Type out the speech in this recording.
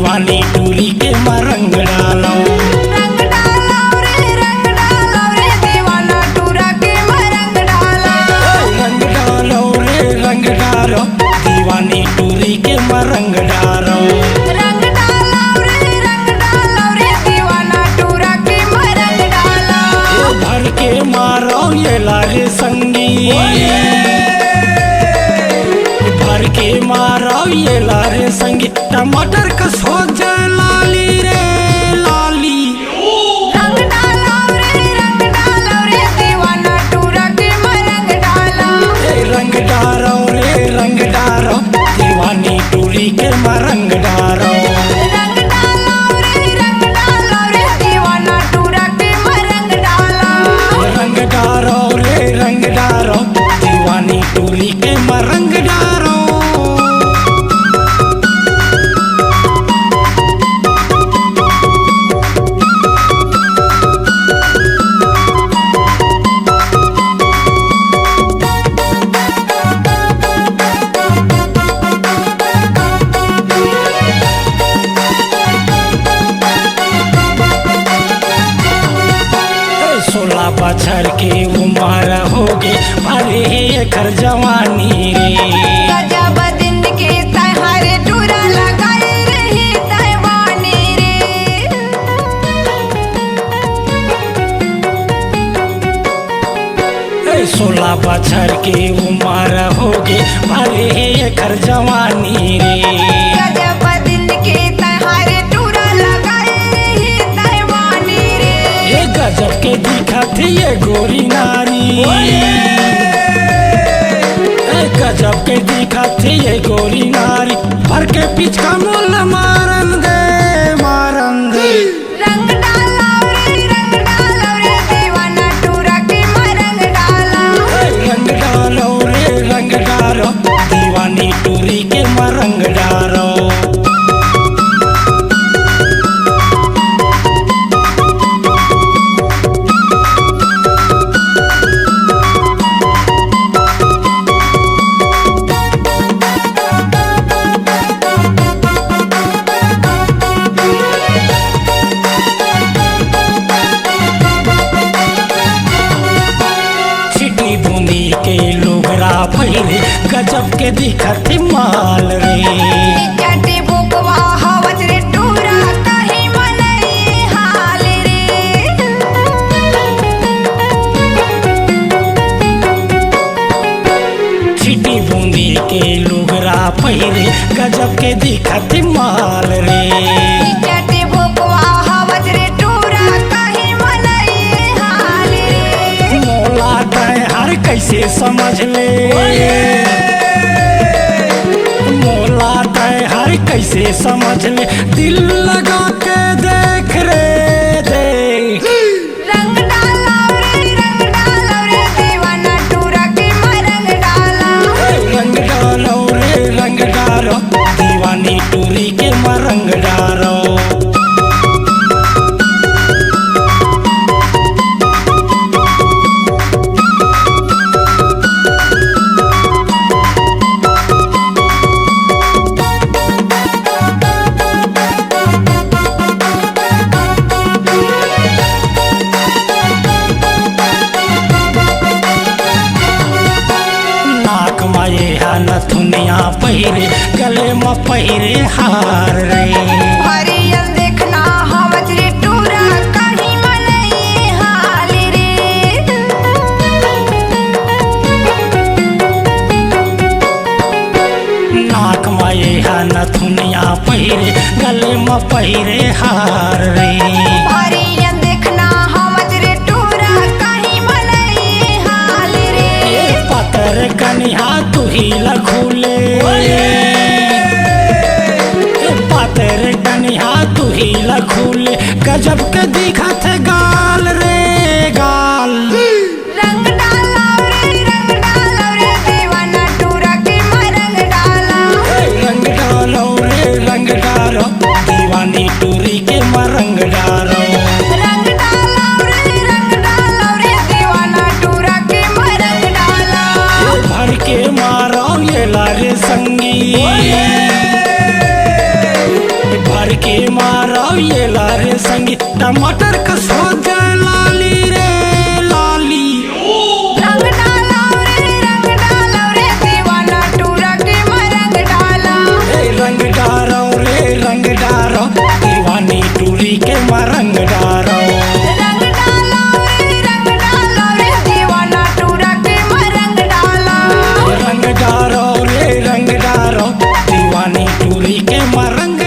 दीवानी टूरी के रंग डालो। रंग डालो रे दीवाना टूरा के रंग डालो। रंग डालो रे रंग डालो दीवानी टूरी के रंग डालो। रंग डालो रे दीवाना टूरा के रंग डालो। भर के मारो ये लारे संगी, भर के मारो ये लारे संगी, टमाटर का सोजा लाली रे लाली। रंग डालो रे दीवाना टूरा के रंग डालो। रंग डालो रे रंग डालो दीवानी टूरी के रंग डालो। रंग डालो रे दीवाना टूरा के रंग डालो। रंग डालो रे रंग डालो दीवानी टूरी के रंग डालो। सोलह बछर के उम्र हो गे अरे एकर जवानी रे। गजब दिन के तहारे टूरा लगाए रही तहवानी रे। 16 बछर के उम्र हो गे अरे एकर जवानी रे। गजब दिन के तहारे टूरा लगाए रही तहवानी रे। ये गजब के दिखत ये गोरी नारी, गजब के दिखत ये गोरी नारी, भर के पिचका मोल मारन दे। रंग डालो रे दीवाना टूरा के रंग डालो। रंग डालो रे रंग डालो दीवानी टूरी के रंग डालो। छिटी बूंदी के लोगरा भैरे गजब के दिखत माल रे। चटी बुकवा हवत रे टूरा कहीं मनई हाल रे। छिटी बूंदी के लोगरा भैरे गजब के दिखत माल रे। चटी बुकवा हवत रे टूरा कहीं मनई हाल रे। मोला तय हर कैसे समझ ले, मोला तय हर कैसे समझ ले, दिल लगा के देख रे देख। रंग डालो रे दीवाना टूरा के रंग डालो। रंग डालो रे रंग डालो दीवानी टूरी के रंग डालो। नाक माये हा नथुनिया पहिरे, गले में पहिरे हार रे। हरियल देखना हवत रे टूरा कहीं मनई हाल रे। नाक माये हा नथुनिया पहिरे, गले में पहिरे हार रे। हरियल देखना हवत रे टूरा कहीं मनई हाल रे। पतर कनिहा तू ही लखूले, पतर कनिहा तू ही लखूले, गजब के दिखत गाल रे गाल। रंग डालो रे दीवाना टूरा के रंग डालो। रंग डालो रे रंग डालो दीवानी टूरी के रंग डालो। रंग डालो रे दीवाना टूरा के रंग डालो। भर के मारो ये लारे संगी, भर के मारा ये लारे संगी टमाटर का स्वाद लाली रे लाली। रंग डाला रे दीवाना टूरा के रंग डाला। रंग डारो रे रंग डारो दीवानी टूरी के रंग डारो। रंग डाला रे दीवाना टूरा के रंग डाला। रंग डारो रे रंग डारो दीवानी टूरी के रंग